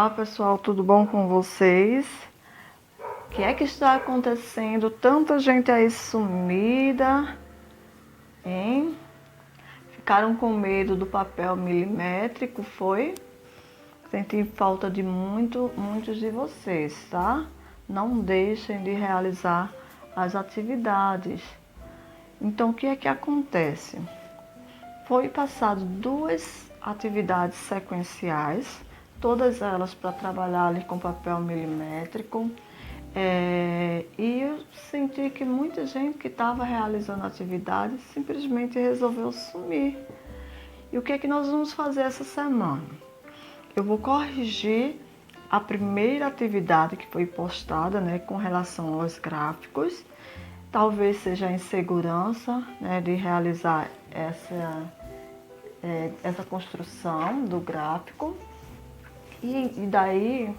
Olá pessoal, tudo bom com vocês? O que é que está acontecendo? Tanta gente aí sumida, hein? Ficaram com medo do papel milimétrico, foi? Senti falta de muitos de vocês, tá? Não deixem de realizar as atividades. Então, o que é que acontece? Foi passado 2 atividades sequenciais, todas elas para trabalhar ali com papel milimétrico. E eu senti que muita gente que estava realizando atividades simplesmente resolveu sumir. E o que é que nós vamos fazer essa semana? Eu vou corrigir a primeira atividade que foi postada, né, com relação aos gráficos. Talvez seja a insegurança, né, de realizar essa construção do gráfico. E daí,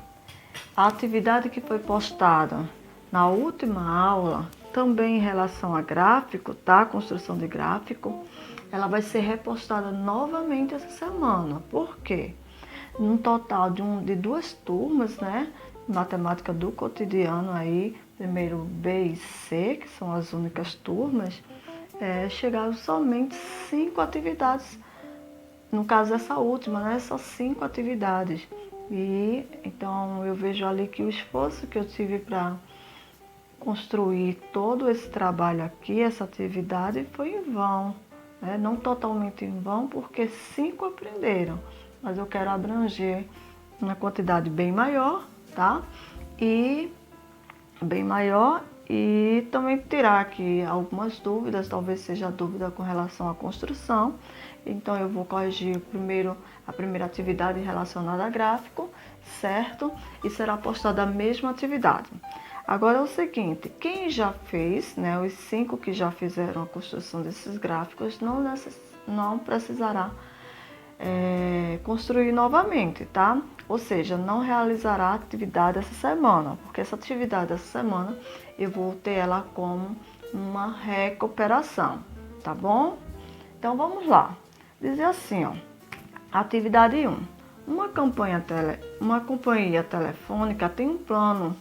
a atividade que foi postada na última aula, também em relação a gráfico, tá? Construção de gráfico, ela vai ser repostada novamente essa semana. Por quê? Num total de 2 turmas, né? Matemática do cotidiano aí, primeiro B e C, que são as únicas turmas, chegaram somente 5 atividades. No caso dessa última, né? Só 5 atividades. E então eu vejo ali que o esforço que eu tive para construir todo esse trabalho aqui, essa atividade, foi em vão. Né? Não totalmente em vão, porque 5 aprenderam, mas eu quero abranger uma quantidade bem maior, tá? E também tirar aqui algumas dúvidas, talvez seja dúvida com relação à construção. Então eu vou corrigir a primeira atividade relacionada a gráfico, certo? E será postada a mesma atividade. Agora é o seguinte, quem já fez, né, os 5 que já fizeram a construção desses gráficos, não precisará construir novamente, tá? Ou seja, não realizará a atividade essa semana, porque essa atividade dessa semana eu vou ter ela como uma recuperação, tá bom? Então vamos lá. Dizer assim, ó, atividade 1. Uma companhia telefônica tem um plano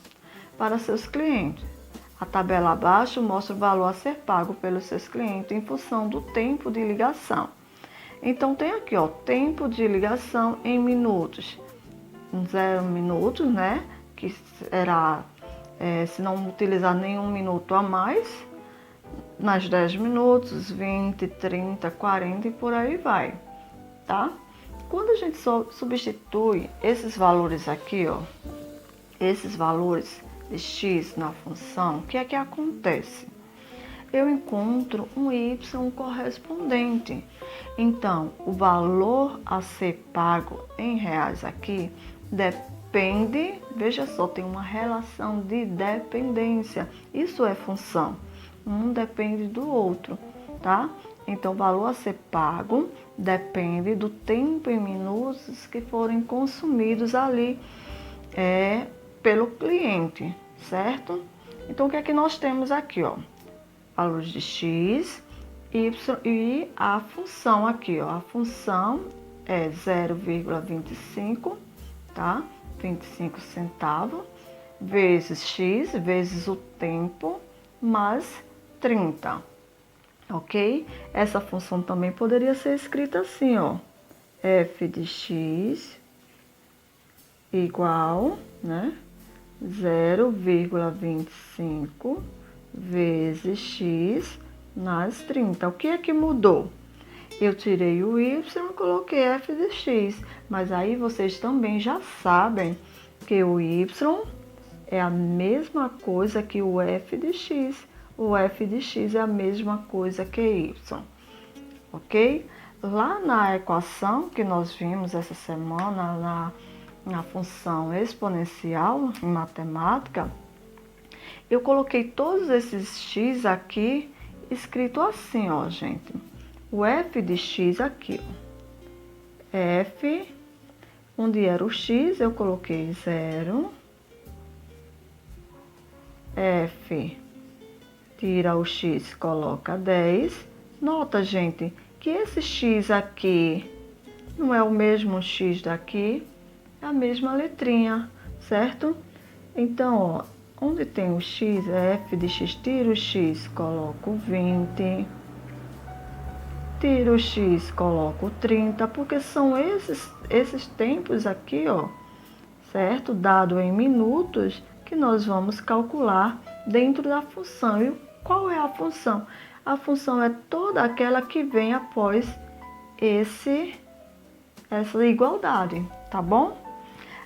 para seus clientes. A tabela abaixo mostra o valor a ser pago pelos seus clientes em função do tempo de ligação. Então tem aqui, ó, tempo de ligação em minutos. 0 minutos, né? Que será, se não utilizar nenhum minuto a mais, mais 10 minutos, 20, 30, 40 e por aí vai, tá? Quando a gente substitui esses valores aqui, ó, esses valores de x na função, o que é que acontece? Eu encontro um y correspondente. Então, o valor a ser pago em reais aqui depende, veja só, tem uma relação de dependência. Isso é função. Um depende do outro, tá? Então, o valor a ser pago depende do tempo em minutos que forem consumidos ali pelo cliente, certo? Então, o que é que nós temos aqui, ó? Valores de x, y e a função aqui, ó. A função é 0,25, tá? 25 centavos, vezes x, vezes o tempo, mais 30, ok? Essa função também poderia ser escrita assim, ó. F de x igual, né? 0,25 vezes x mais 30. O que é que mudou? Eu tirei o y e coloquei f de x. Mas aí vocês também já sabem que o y é a mesma coisa que o f de x. O f de x é a mesma coisa que y. Ok? Lá na equação que nós vimos essa semana, na função exponencial em matemática, eu coloquei todos esses x aqui escrito assim, ó, gente. O f de x aqui, ó. F, onde era o x, eu coloquei 0. F, tira o x, coloca 10. Nota, gente, que esse x aqui não é o mesmo x daqui. a mesma letrinha, certo? Então, ó, onde tem o x, é f de x, tiro o x, coloco 20. Tiro o x, coloco 30, porque são esses tempos aqui, ó, certo? Dado em minutos, que nós vamos calcular dentro da função. E qual é a função? A função é toda aquela que vem após essa igualdade, tá bom?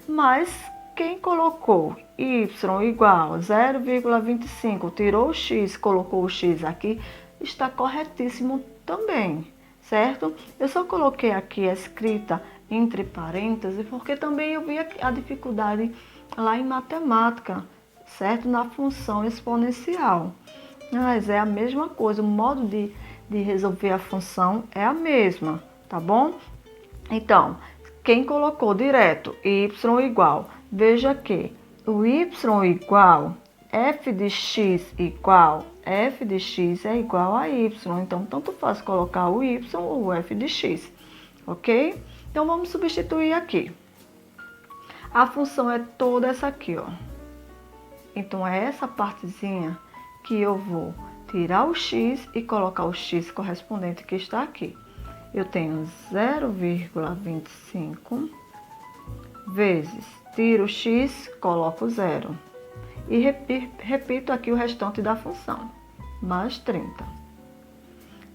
Mas quem colocou y igual 0,25, tirou o x, colocou o x aqui, está corretíssimo também, certo? Eu só coloquei aqui a escrita entre parênteses porque também eu vi a dificuldade lá em matemática, certo? Na função exponencial. Mas é a mesma coisa, o modo de resolver a função é a mesma, tá bom? Então, quem colocou direto y igual, veja que o y igual f de x igual, f de x é igual a y. Então, tanto faz colocar o y ou o f de x, ok? Então, vamos substituir aqui. A função é toda essa aqui, ó. Então, é essa partezinha que eu vou tirar o x e colocar o x correspondente que está aqui. Eu tenho 0,25 vezes, tiro o x, coloco 0. E repito aqui o restante da função, mais 30.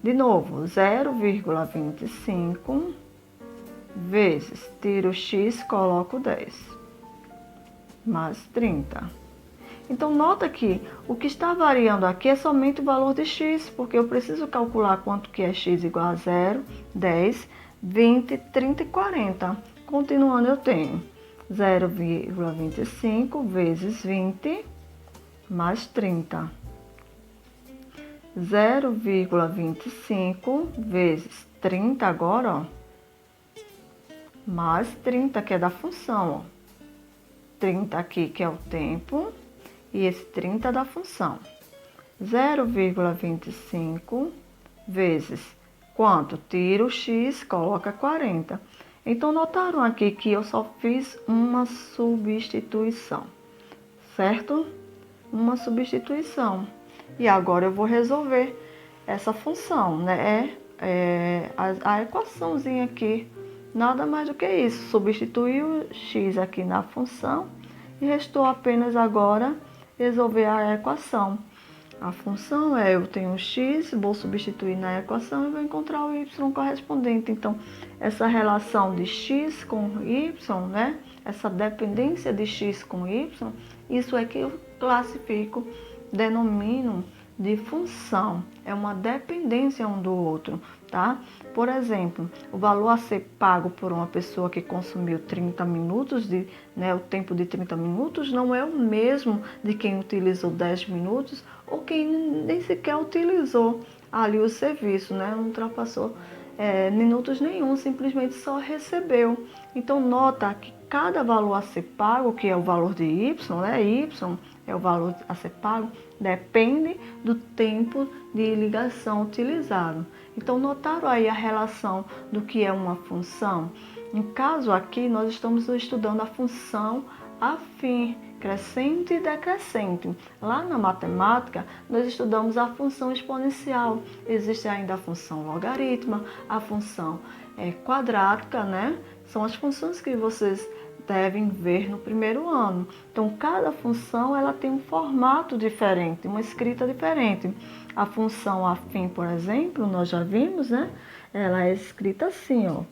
De novo, 0,25 vezes, tiro o x, coloco 10, mais 30. Então, nota que o que está variando aqui é somente o valor de x, porque eu preciso calcular quanto que é x igual a 0, 10, 20, 30 e 40. Continuando, eu tenho 0,25 vezes 20 mais 30. 0,25 vezes 30 agora, ó, mais 30, que é da função, ó. 30 aqui, que é o tempo, e esse 30 da função. 0,25 vezes quanto? Tiro o x, coloca 40. Então, notaram aqui que eu só fiz uma substituição, certo? Uma substituição. E agora eu vou resolver essa função, né? A equaçãozinha aqui, nada mais do que isso. Substituir o x aqui na função e restou apenas agora resolver a equação. A função eu tenho x, vou substituir na equação e vou encontrar o y correspondente. Então, essa relação de x com y, né? Essa dependência de x com y, isso é que eu classifico, denomino de função. É uma dependência um do outro, tá? Por exemplo, o valor a ser pago por uma pessoa que consumiu 30 minutos, o tempo de 30 minutos não é o mesmo de quem utilizou 10 minutos ou quem nem sequer utilizou ali o serviço, né? Não ultrapassou minutos nenhum, simplesmente só recebeu. Então, nota que cada valor a ser pago, que é o valor de y, né? Y é o valor a ser pago, depende do tempo de ligação utilizado. Então, notaram aí a relação do que é uma função? No caso aqui, nós estamos estudando a função afim, crescente e decrescente. Lá na matemática, nós estudamos a função exponencial. Existe ainda a função logarítmica, a função quadrática, né? São as funções que vocês devem ver no primeiro ano. Então, cada função ela tem um formato diferente, uma escrita diferente. A função afim, por exemplo, nós já vimos, né? Ela é escrita assim, ó.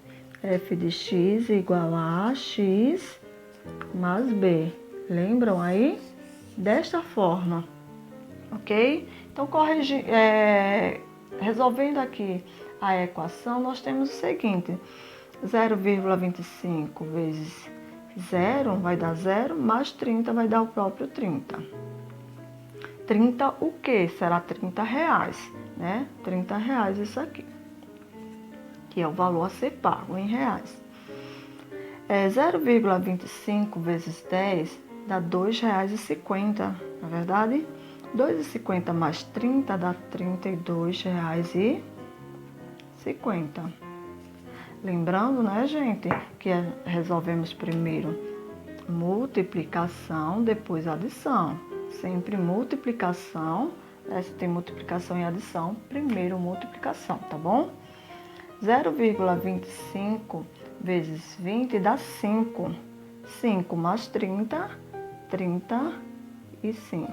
F de x igual a x mais b. Lembram aí? Desta forma, ok? Então, resolvendo aqui a equação, nós temos o seguinte: 0,25 vezes 0 vai dar 0, mais 30 vai dar o próprio 30. 30 o quê? Será 30 reais, né? 30 reais isso aqui, que é o valor a ser pago em reais. 0,25 vezes 10 dá R$ 2,50, não é verdade? 2,50 mais 30 dá R$ 32,50. Lembrando, né, gente, que resolvemos primeiro multiplicação, depois adição. Sempre multiplicação, né? Se tem multiplicação e adição, primeiro multiplicação, tá bom? 0,25 vezes 20 dá 5. 5 mais 30, 35.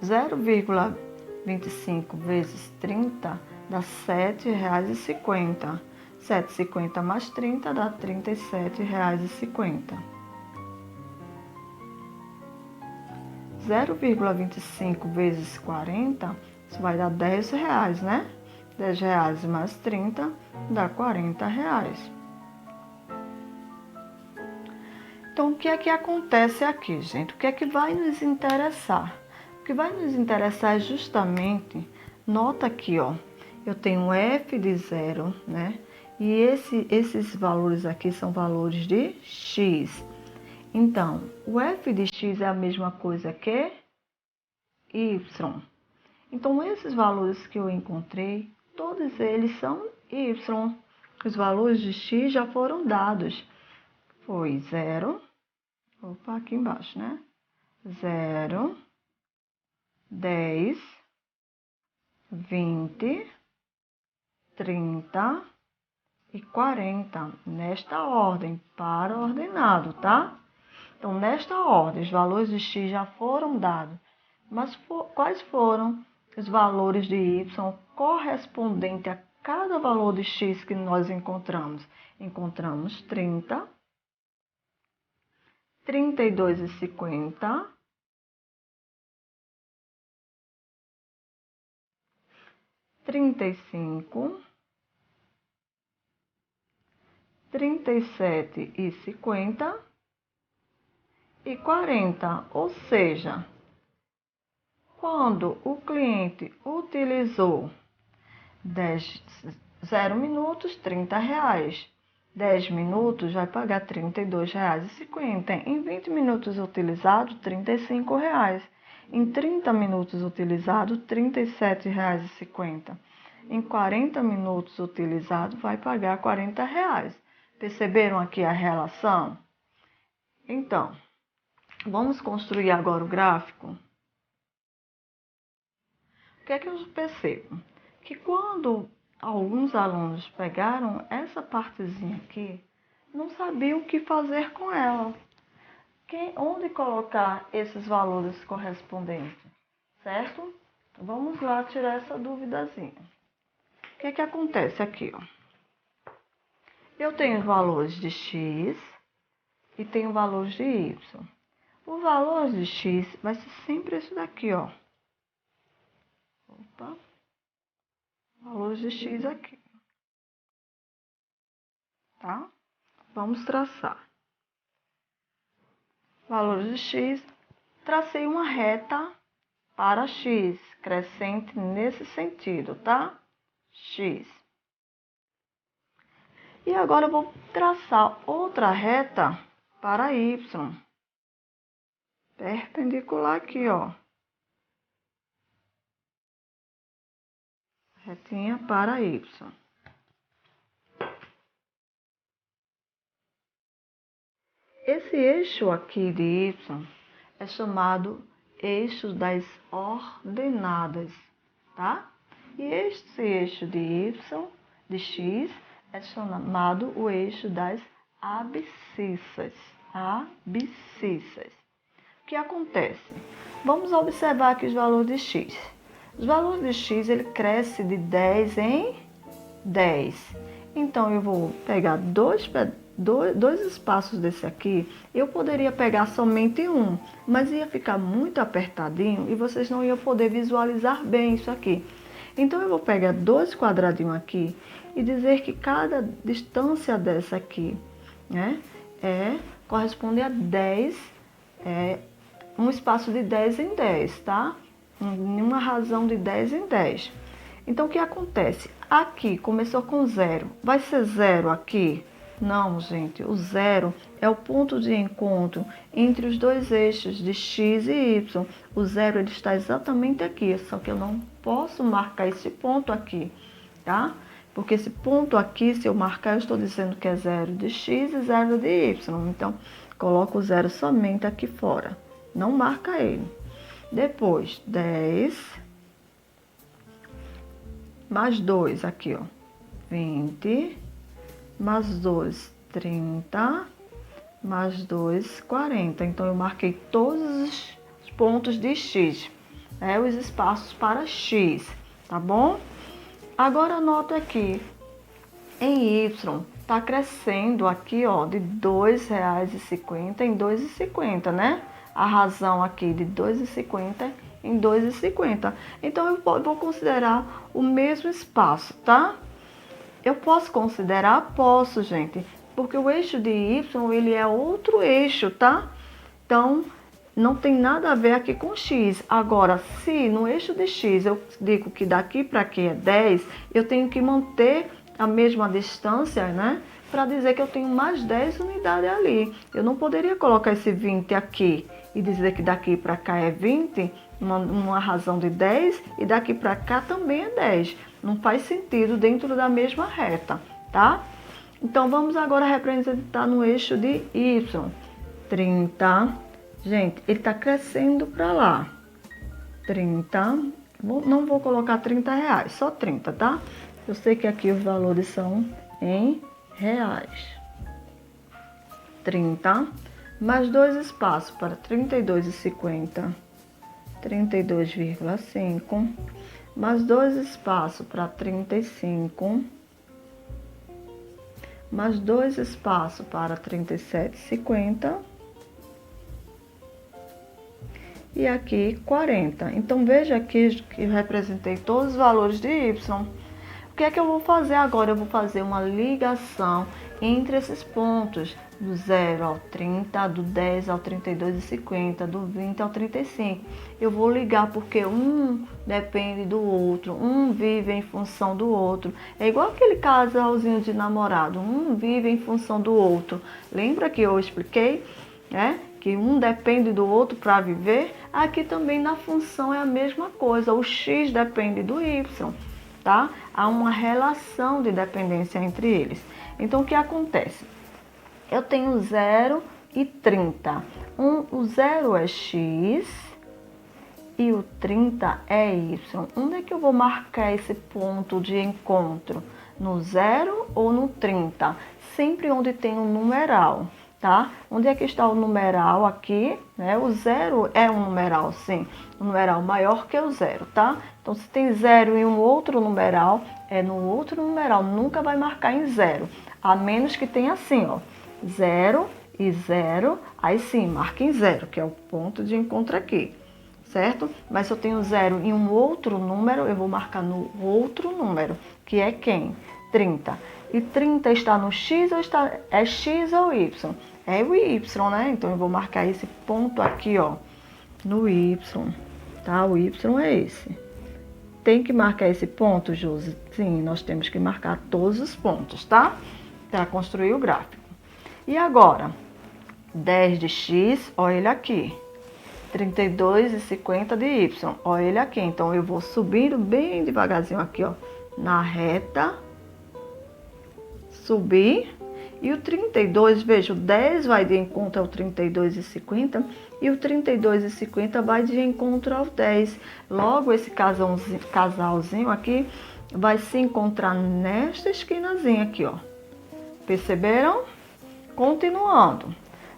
0,25 vezes 30 dá R$ 7,50. 7,50 mais 30 dá R$ 37,50. 0,25 vezes 40, isso vai dar R$10, né? R$10 mais 30 dá R$40. Então, o que é que acontece aqui, gente? O que é que vai nos interessar? O que vai nos interessar é justamente, nota aqui, ó, eu tenho um f de 0, né? E esses valores aqui são valores de x. Então, o f de x é a mesma coisa que y. Então, esses valores que eu encontrei, todos eles são y. Os valores de x já foram dados. Foi 0, opa, aqui embaixo, né? 0, 10, 20, 30 e 40. Nesta ordem, para ordenado, tá? Então, nesta ordem, os valores de x já foram dados. Mas quais foram os valores de y correspondente a cada valor de x que nós encontramos? Encontramos 30, 32,50, 35, 37,50 e 40. Ou seja, quando o cliente utilizou 0 minutos, R$30. 10 minutos vai pagar R$32,50. Em 20 minutos utilizados, R$35. Em 30 minutos utilizados, R$37,50. Em 40 minutos utilizados, vai pagar R$40. Perceberam aqui a relação? Então, vamos construir agora o gráfico. O que é que eu percebo? Que quando alguns alunos pegaram essa partezinha aqui, não sabiam o que fazer com ela. Onde colocar esses valores correspondentes, certo? Vamos lá tirar essa duvidazinha. O que é que acontece aqui, ó? Eu tenho valores de x e tenho valores de y. O valor de x vai ser sempre esse daqui, ó. Opa. Valores de x aqui, tá? Vamos traçar. Valores de x, tracei uma reta para x, crescente nesse sentido, tá? X. E agora eu vou traçar outra reta para y. Perpendicular aqui, ó. Retinha para y. Esse eixo aqui de y é chamado eixo das ordenadas, tá? E esse eixo de y, de x, é chamado o eixo das abscissas. Abscissas. O que acontece? Vamos observar aqui os valores de x. Os valores de x, ele cresce de 10 em 10. Então, eu vou pegar dois espaços desse aqui. Eu poderia pegar somente um, mas ia ficar muito apertadinho e vocês não iam poder visualizar bem isso aqui. Então, eu vou pegar dois quadradinhos aqui e dizer que cada distância dessa aqui, né, corresponde a 10, um espaço de 10 em 10, tá? Uma razão de 10 em 10. Então, o que acontece? Aqui começou com 0. Vai ser 0 aqui? Não, gente. O 0 é o ponto de encontro entre os dois eixos de x e y. O 0 ele está exatamente aqui, só que eu não posso marcar esse ponto aqui, tá? Porque esse ponto aqui, se eu marcar, eu estou dizendo que é 0 de x e 0 de y. Então, coloco o 0 somente aqui fora. Não marca ele. Depois, 10 mais 2 aqui, ó. 20 mais 2, 30 mais 2, 40. Então, eu marquei todos os pontos de x, os espaços para x, tá bom? Agora, anoto aqui, em y, tá crescendo aqui, ó, de R$ 2,50 em R$ 2,50, né? A razão aqui de R$ 2,50 em R$ 2,50. Então, eu vou considerar o mesmo espaço, tá? Eu posso considerar? Posso, gente, porque o eixo de y, ele é outro eixo, tá? Então, não tem nada a ver aqui com x. Agora, se no eixo de x eu digo que daqui para aqui é 10, eu tenho que manter a mesma distância, né? Para dizer que eu tenho mais 10 unidades ali. Eu não poderia colocar esse 20 aqui e dizer que daqui para cá é 20, uma razão de 10, e daqui para cá também é 10. Não faz sentido dentro da mesma reta, tá? Então, vamos agora representar no eixo de y. 30, gente, ele está crescendo para lá. 30, não vou colocar R$30, só 30, tá? Eu sei que aqui os valores são em reais. 30, mais 2 espaços para 32,50. 32,5, mais 2 espaços para 35, mais 2 espaços para 37,50 e aqui 40. Então, veja aqui que eu representei todos os valores de y. O que é que eu vou fazer agora? Eu vou fazer uma ligação entre esses pontos, do 0 ao 30, do 10 ao 32,50, do 20 ao 35. Eu vou ligar porque um depende do outro, um vive em função do outro. É igual aquele casalzinho de namorado, um vive em função do outro. Lembra que eu expliquei, né? Que um depende do outro para viver? Aqui também na função é a mesma coisa, o x depende do y, tá? Há uma relação de dependência entre eles. Então, o que acontece? Eu tenho 0 e 30. O 0 é x e o 30 é y. Onde é que eu vou marcar esse ponto de encontro? No 0 ou no 30? Sempre onde tem um numeral, tá? Onde é que está o numeral aqui, né? O 0 é um numeral, sim. Um numeral maior que o 0, tá? Então, se tem 0 em um outro numeral, é no outro numeral. Nunca vai marcar em 0. A menos que tenha assim, ó. 0 e 0, aí sim, marca em 0, que é o ponto de encontro aqui, certo? Mas se eu tenho 0 em um outro número, eu vou marcar no outro número, que é quem? 30. E 30 está no x ou é x ou y? É o y, né? Então, eu vou marcar esse ponto aqui, ó, no y, tá? O y é esse. Tem que marcar esse ponto, Josi? Sim, nós temos que marcar todos os pontos, tá? Para construir o gráfico. E agora, 10 de x, olha ele aqui. 32,50 de y, olha ele aqui. Então, eu vou subindo bem devagarzinho aqui, ó, na reta. Subir. E o 32, veja, o 10 vai de encontro ao 32,50 e o 32,50 vai de encontro ao 10. Logo, esse casalzinho aqui vai se encontrar nesta esquinazinha aqui, ó. Perceberam? Continuando,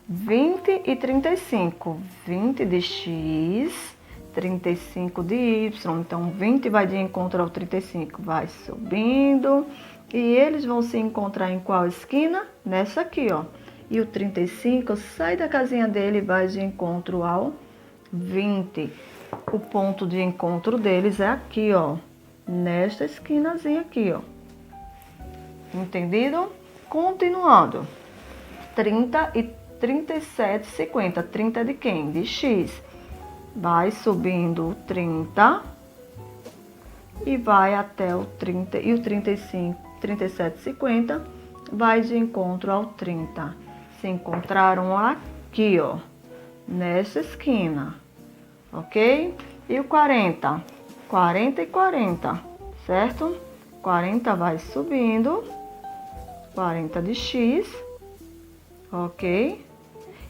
20 e 35, 20 de x, 35 de y, então 20 vai de encontro ao 35, vai subindo, e eles vão se encontrar em qual esquina? Nessa aqui, ó. E o 35 sai da casinha dele e vai de encontro ao 20. O ponto de encontro deles é aqui, ó, nesta esquinazinha aqui, ó. Entendido? Continuando. 30 e 37,50. 30 é de quem? De x. Vai subindo o 30 e vai até o 30. E o 37,50 vai de encontro ao 30. Se encontraram aqui, ó, nessa esquina. Ok? E o 40? 40 e 40, certo? 40 vai subindo, 40 de x, ok?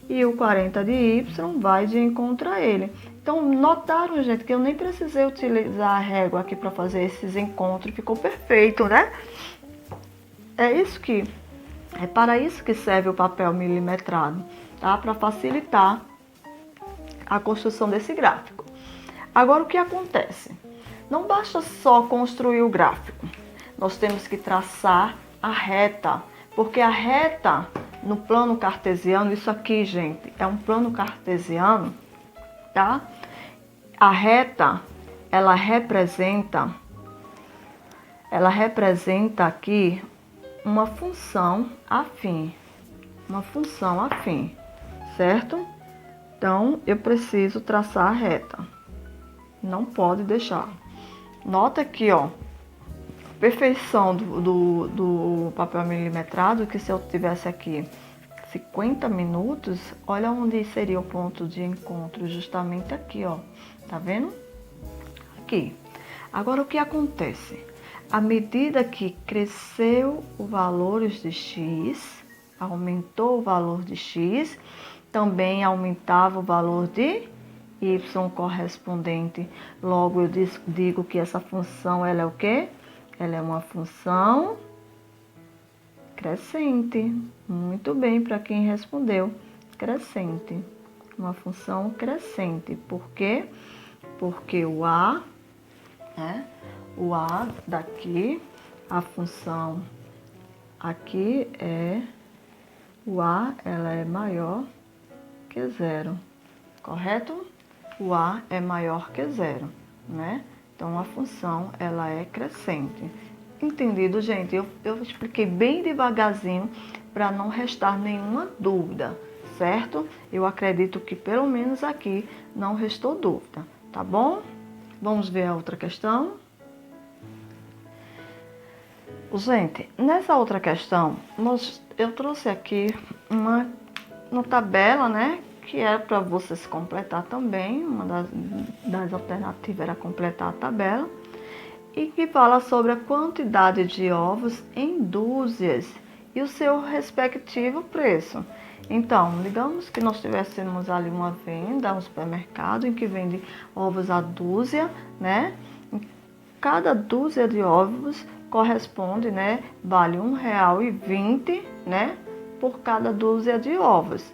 E o 40 de y vai de encontro a ele. Então, notaram, gente, que eu nem precisei utilizar a régua aqui para fazer esses encontros. Ficou perfeito, né? É para isso que serve o papel milimetrado, tá? Para facilitar a construção desse gráfico. Agora, o que acontece? Não basta só construir o gráfico. Nós temos que traçar a reta, porque a reta no plano cartesiano, isso aqui, gente, é um plano cartesiano, tá? A reta, ela representa aqui uma função afim, certo? Então, eu preciso traçar a reta. Não pode deixar. Nota aqui, ó, perfeição do papel milimetrado, que se eu tivesse aqui 50 minutos, olha onde seria o ponto de encontro, justamente aqui, ó. Tá vendo? Aqui. Agora, o que acontece? À medida que cresceu o valor de x, aumentou o valor de x, também aumentava o valor de y correspondente. Logo, eu digo que essa função, ela é o quê? Ela é uma função crescente. Muito bem, para quem respondeu. Crescente. Uma função crescente. Por quê? Porque o a, né? O a daqui, a função aqui é... O a, ela é maior que zero. Correto? O a é maior que zero, né? Então, a função, ela é crescente. Entendido, gente? Eu expliquei bem devagarzinho para não restar nenhuma dúvida, certo? Eu acredito que pelo menos aqui não restou dúvida, tá bom? Vamos ver a outra questão. Gente, nessa outra questão, eu trouxe aqui uma tabela, né? Que é para vocês completar também. Uma das alternativas era completar a tabela. E que fala sobre a quantidade de ovos em dúzias e o seu respectivo preço. Então, digamos que nós tivéssemos ali uma venda, um supermercado em que vende ovos a dúzia, né? Cada dúzia de ovos corresponde, né? Vale R$1,20, né? Por cada dúzia de ovos.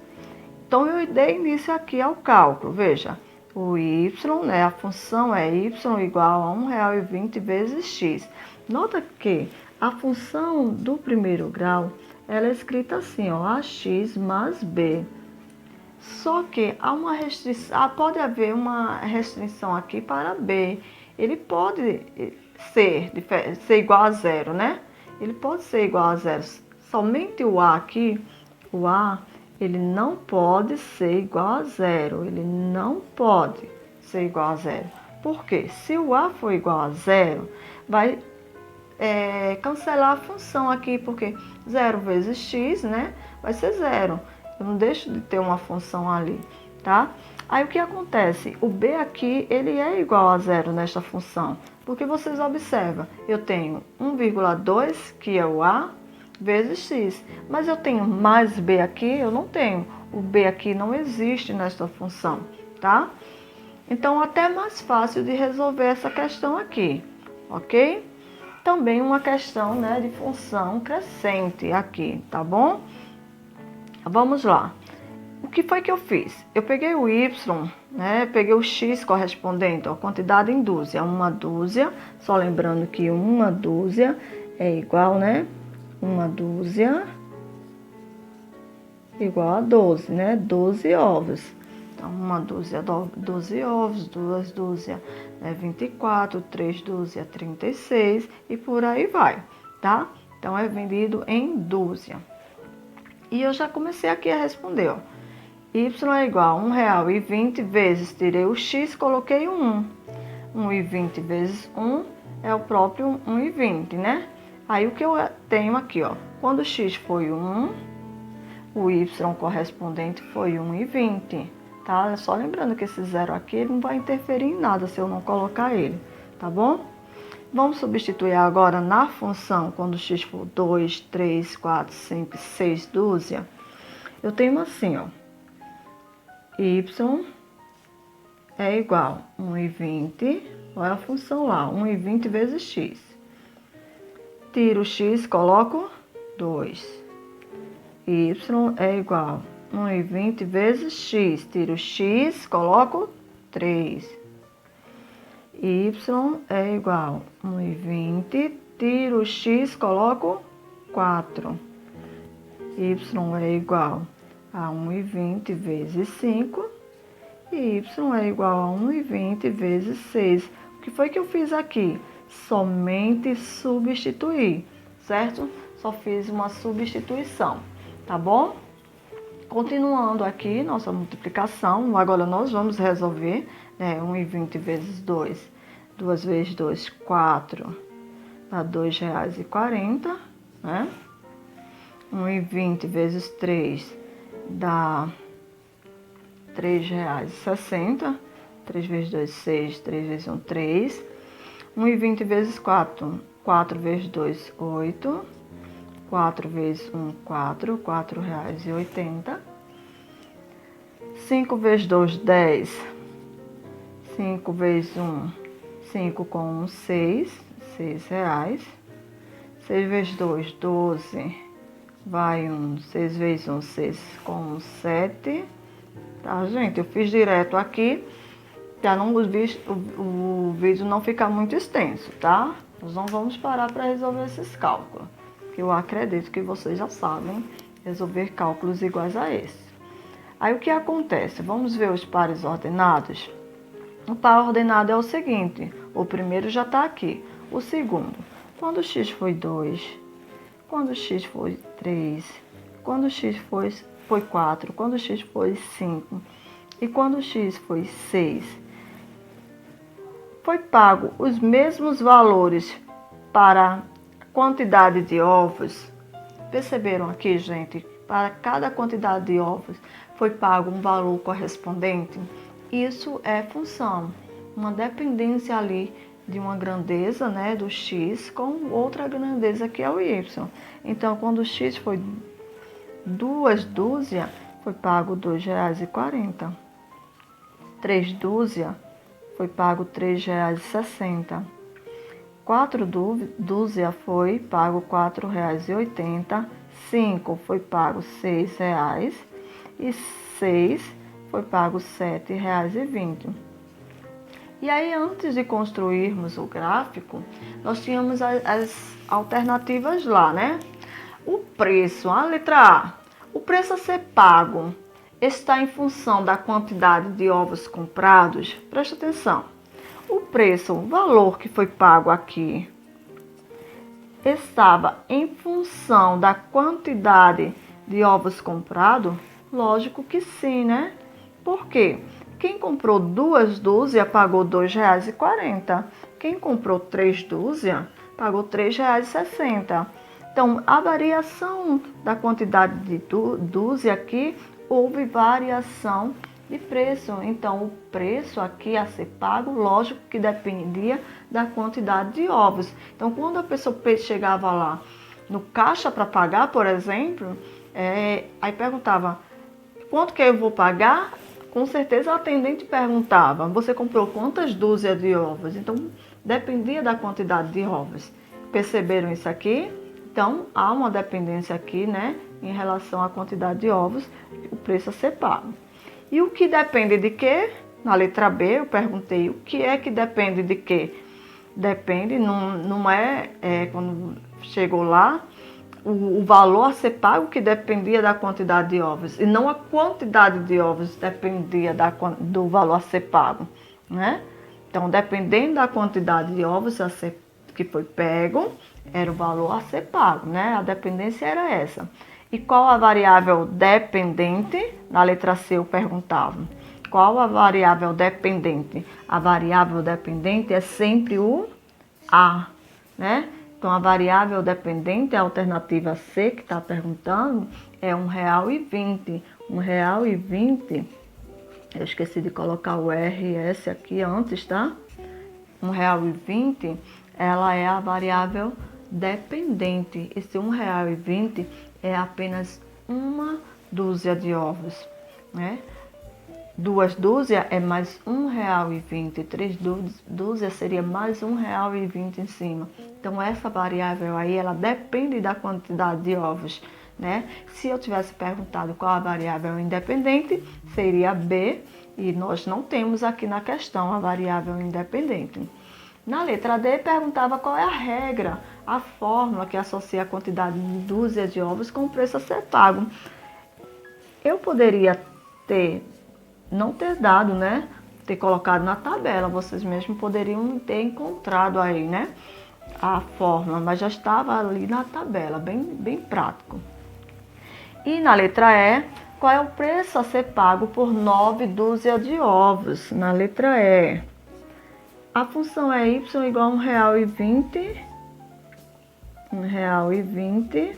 Então, eu dei início aqui ao cálculo. Veja, o y, né, a função é y igual a R$1,20 vezes x. Nota que a função do primeiro grau, ela é escrita assim, ó, ax mais b. Só que há uma restrição, pode haver uma restrição aqui para b. Ele pode ser igual a zero, né? Ele pode ser igual a zero. Somente o a aqui, o a, ele não pode ser igual a zero. Ele não pode ser igual a zero. Por quê? Se o a for igual a zero, vai cancelar a função aqui, porque 0 vezes x, né, vai ser zero. Eu não deixo de ter uma função ali, tá? Aí o que acontece? O b aqui, ele é igual a zero nesta função. Porque vocês observam, eu tenho 1,2, que é o a, vezes x. Mas eu tenho mais b aqui? Eu não tenho. O b aqui não existe nesta função, tá? Então, até mais fácil de resolver essa questão aqui, ok? Também uma questão, né, de função crescente aqui, tá bom? Vamos lá. O que foi que eu fiz? Eu peguei o y, né, peguei o x correspondente à quantidade em dúzia, uma dúzia, só lembrando que uma dúzia é igual, né, uma dúzia igual a 12, né? 12 ovos. Então, uma dúzia, 12 ovos, duas dúzias, 24, 3 dúzias, 36 e por aí vai, tá? Então, é vendido em dúzia. E eu já comecei aqui a responder, ó. Y é igual a R$1,20 vezes, tirei o x, coloquei o 1. 1,20 vezes 1 é o próprio 1,20, né? Aí, o que eu tenho aqui, ó, quando o x foi 1, o y correspondente foi 1,20, tá? Só lembrando que esse zero aqui, ele não vai interferir em nada se eu não colocar ele, tá bom? Vamos substituir agora na função, quando x for 2, 3, 4, 5, 6 dúzia. Eu tenho assim, ó. Y é igual a 1,20. Olha a função lá, 1,20 vezes x. Tiro x, coloco 2. Y é igual a 1,20 vezes x. Tiro x, coloco 3. Y é igual a 1,20. Tiro x, coloco 4. Y é igual a 1,20 vezes 5. E y é igual a 1,20 vezes 6. O que foi que eu fiz aqui? Somente substituir, certo? Só fiz uma substituição, tá bom? Continuando aqui nossa multiplicação, agora nós vamos resolver, né? 1,20 vezes 2. 2 vezes 2, 4, dá R$ 2,40, né? 1,20 vezes 3 dá R$ 3,60. 3 vezes 2, 6. 3 vezes 1, 3. 1,20 vezes 4. 4 vezes 2, 8. 4 vezes 1, 4. R$ 4,80. 5 vezes 2, 10. 5 vezes 1, 5 com 1, 6. R$ 6,00. 6 vezes 2, 12. Vai 1. 6 vezes 1, 6 com 1, 7. Tá, gente? Eu fiz direto aqui, para não o vídeo não ficar muito extenso, tá? Nós não vamos parar para resolver esses cálculos, que eu acredito que vocês já sabem resolver cálculos iguais a esse. Aí o que acontece? Vamos ver os pares ordenados? O par ordenado é o seguinte, o primeiro já está aqui, o segundo, quando x foi 2, quando x foi 3, quando x foi 4, quando x foi 5 e quando x foi 6, foi pago os mesmos valores para a quantidade de ovos. Perceberam aqui, gente? Para cada quantidade de ovos foi pago um valor correspondente. Isso é função, uma dependência ali de uma grandeza, né, do x com outra grandeza que é o y. Então, quando o x foi 2 dúzias, foi pago R$ 2,40. 3 dúzias, foi pago R$ 3,60. 4 dúzias foi pago R$ 4,80. 5 foi pago R$ 6,00. E 6 foi pago R$ 7,20. E aí, antes de construirmos o gráfico, nós tínhamos as alternativas lá, né? O preço, a letra A, o preço a ser pago está em função da quantidade de ovos comprados. Presta atenção. O preço, o valor que foi pago aqui, estava em função da quantidade de ovos comprados? Lógico que sim, né? Por quê? Quem comprou 2 dúzias pagou R$ 2,40. Quem comprou 3 dúzias pagou R$ 3,60. Então, a variação da quantidade de dúzia aqui, houve variação de preço. Então, o preço aqui a ser pago, lógico que dependia da quantidade de ovos. Então, quando a pessoa chegava lá no caixa para pagar, por exemplo, aí perguntava, quanto que eu vou pagar? Com certeza, o atendente perguntava, você comprou quantas dúzias de ovos? Então, dependia da quantidade de ovos. Perceberam isso aqui? Então, há uma dependência aqui, né, em relação à quantidade de ovos, o preço a ser pago. E o que depende de quê? Na letra B, eu perguntei, o que é que depende de quê? Depende, não é quando chegou lá, o valor a ser pago que dependia da quantidade de ovos, e não a quantidade de ovos dependia do valor a ser pago, né? Então, dependendo da quantidade de ovos que foi pego, era o valor a ser pago, né? A dependência era essa. E qual a variável dependente? Na letra C eu perguntava. Qual a variável dependente? A variável dependente é sempre o A, né? Então, a variável dependente, a alternativa C que está perguntando, é R$1,20. R$1,20, eu esqueci de colocar o RS aqui antes, tá? R$1,20 ela é a variável dependente. Esse R$1,20 é apenas uma dúzia de ovos, né? 2 dúzias é mais R$1,20, 3 dúzias seria mais R$1,20 em cima. Então essa variável aí, ela depende da quantidade de ovos, né? Se eu tivesse perguntado qual a variável independente, seria B, e nós não temos aqui na questão a variável independente. Na letra D, perguntava qual é a regra, a fórmula que associa a quantidade de dúzias de ovos com o preço a ser pago. Eu poderia não ter dado, né? Ter colocado na tabela, vocês mesmos poderiam ter encontrado aí, né? A fórmula, mas já estava ali na tabela, bem prático. E na letra E, qual é o preço a ser pago por 9 dúzias de ovos? Na letra E, a função é y igual a R$1,20, R$1,20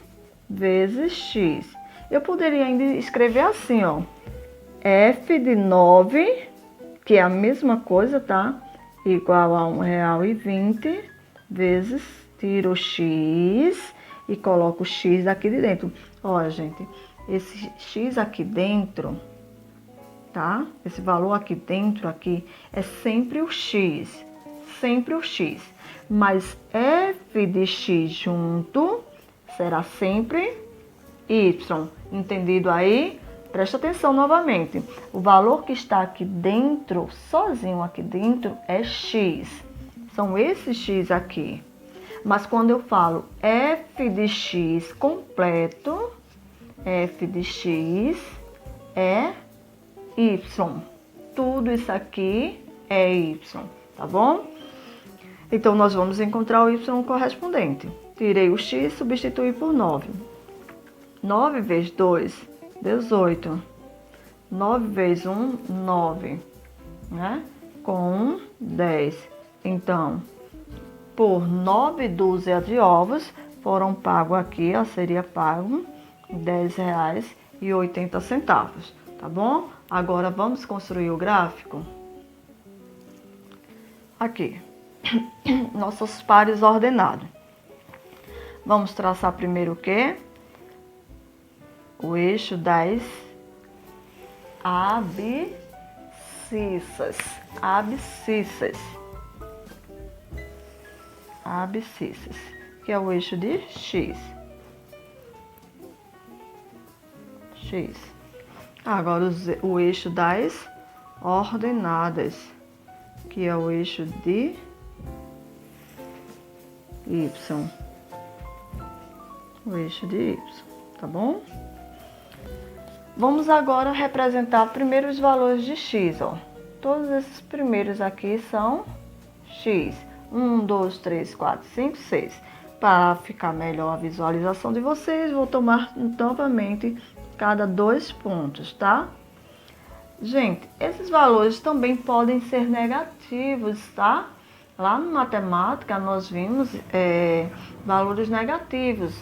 vezes x. Eu poderia ainda escrever assim, ó, f de 9, que é a mesma coisa, tá? Igual a R$1,20 vezes, tiro o x e coloco o x aqui de dentro. Olha, gente, esse x aqui dentro, tá? Esse valor aqui dentro, aqui, é sempre o x. Sempre o x. Mas f de x junto será sempre y. Entendido aí? Presta atenção novamente. O valor que está aqui dentro, sozinho aqui dentro, é x. São esses x aqui. Mas quando eu falo f de x completo, f de x é y. Tudo isso aqui é y, tá bom? Então, nós vamos encontrar o y correspondente. Tirei o x e substituí por 9. 9 vezes 2, 18. 9 vezes 1, 9. Né? Com 1, 10. Então, por 9 dúzias de ovos, foram pagos aqui, ó, seria pago R$10,80, tá bom? Agora, vamos construir o gráfico. Aqui, nossos pares ordenados. Vamos traçar primeiro o quê? O eixo das abscissas. Abscissas, que é o eixo de x. Agora o eixo das ordenadas, que é o eixo de y. O eixo de y, tá bom? Vamos agora representar primeiro os valores de x, ó. Todos esses primeiros aqui são x. 1, 2, 3, 4, 5, 6. Para ficar melhor a visualização de vocês, vou tomar novamente cada 2 pontos, tá? Gente, esses valores também podem ser negativos, tá? Lá no matemática nós vimos valores negativos.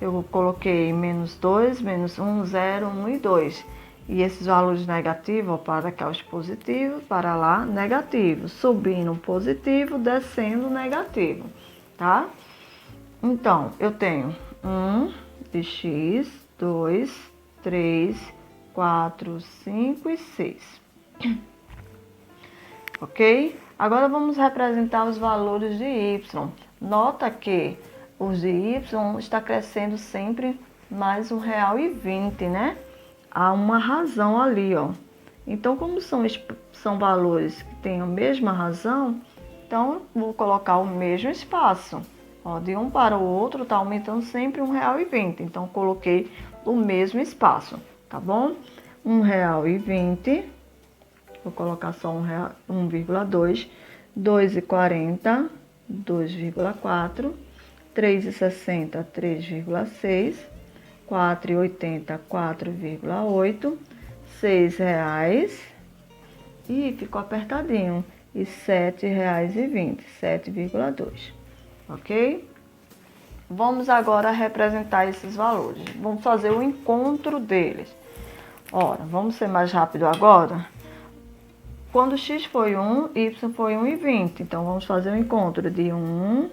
Eu coloquei menos 2, menos 1, 0, 1 e 2. E esses valores negativos, para cá os positivos, para lá negativo. Subindo positivo, descendo negativo, tá? Então, eu tenho 1 de x, 2, 3, 4, 5 e 6. Ok? Agora vamos representar os valores de y. Nota que os de y está crescendo sempre mais R$1,20, né? Há uma razão ali, ó. Então, como são valores que têm a mesma razão, então vou colocar o mesmo espaço. Ó, de um para o outro está aumentando sempre R$1,20. Então, coloquei o mesmo espaço, tá bom? R$1,20. Vou colocar só 1,2. 2,40, 2,4. 3,60, 3,6. 4,80, 4,8. R$6. E ficou apertadinho. E R$7,20, 7,2. Ok? Vamos agora representar esses valores. Vamos fazer o encontro deles. Ora, vamos ser mais rápido agora. Quando x foi 1, y foi 1,20. Então, vamos fazer o encontro de 1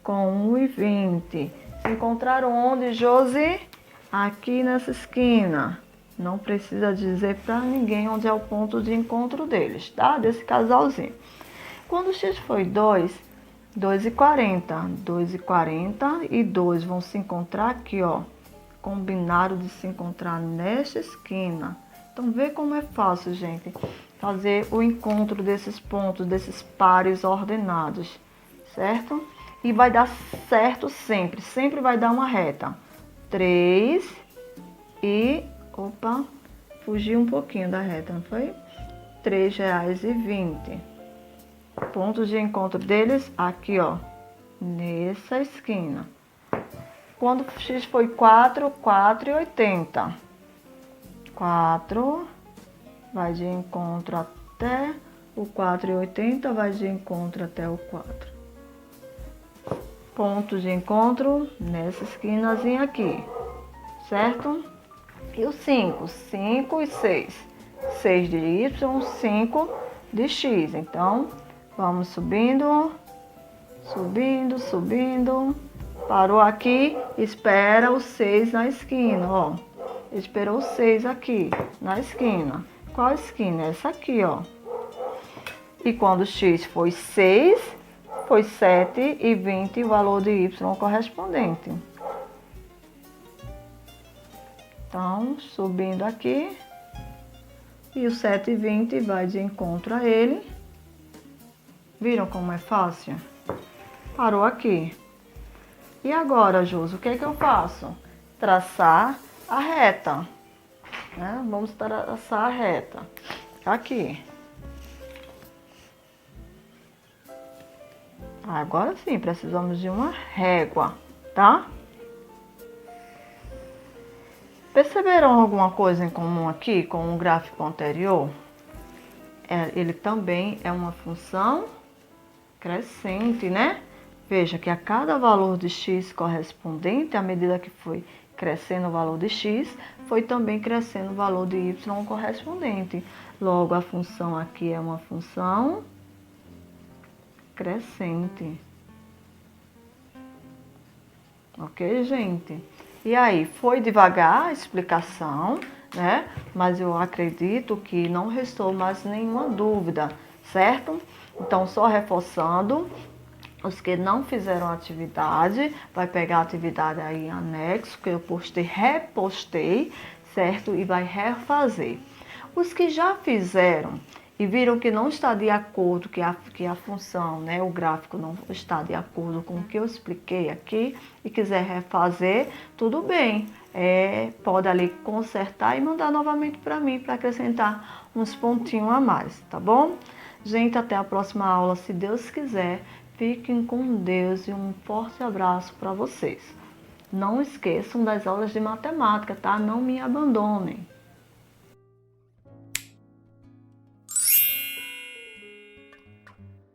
com 1,20. Se encontraram onde, Josi? Aqui nessa esquina. Não precisa dizer para ninguém onde é o ponto de encontro deles, tá? Desse casalzinho. Quando o x foi 2, 2,40. 2,40 e 2 vão se encontrar aqui, ó. Combinaram de se encontrar nesta esquina. Então, vê como é fácil, gente, fazer o encontro desses pontos, desses pares ordenados, certo? E vai dar certo sempre, sempre vai dar uma reta. 3 e... Opa, fugi um pouquinho da reta, não foi? R$3,20. Pontos de encontro deles aqui, ó, nessa esquina. Quando o x foi 4, 4,80. 4 vai de encontro até o 4,80, vai de encontro até o 4. Pontos de encontro nessa esquinazinha aqui, certo? E o 5, 5 e 6. 6 de y, 5 de x. Então, vamos subindo, subindo, subindo. Parou aqui, espera o 6 na esquina, ó. Esperou o 6 aqui, na esquina. Qual esquina? Essa aqui, ó. E quando o x foi 6, foi 7,20 o valor de y correspondente. Então, subindo aqui. E o 7,20 vai de encontro a ele. Viram como é fácil? Parou aqui. E agora, Josi, o que é que eu faço? Traçar a reta. Né? Vamos traçar a reta. Aqui. Agora sim, precisamos de uma régua, tá? Perceberam alguma coisa em comum aqui com o gráfico anterior? Ele também é uma função crescente, né? Veja que a cada valor de x correspondente, à medida que foi crescendo o valor de x, foi também crescendo o valor de y correspondente. Logo, a função aqui é uma função crescente. Ok, gente? E aí, foi devagar a explicação, né? Mas eu acredito que não restou mais nenhuma dúvida, certo? Então, só reforçando, os que não fizeram atividade, vai pegar a atividade aí em anexo, que eu repostei, certo? E vai refazer. Os que já fizeram e viram que não está de acordo, que a função, né, o gráfico não está de acordo com o que eu expliquei aqui e quiser refazer, tudo bem. Pode ali consertar e mandar novamente para mim, para acrescentar uns pontinhos a mais, tá bom? Gente, até a próxima aula, se Deus quiser. Fiquem com Deus e um forte abraço para vocês. Não esqueçam das aulas de matemática, tá? Não me abandonem.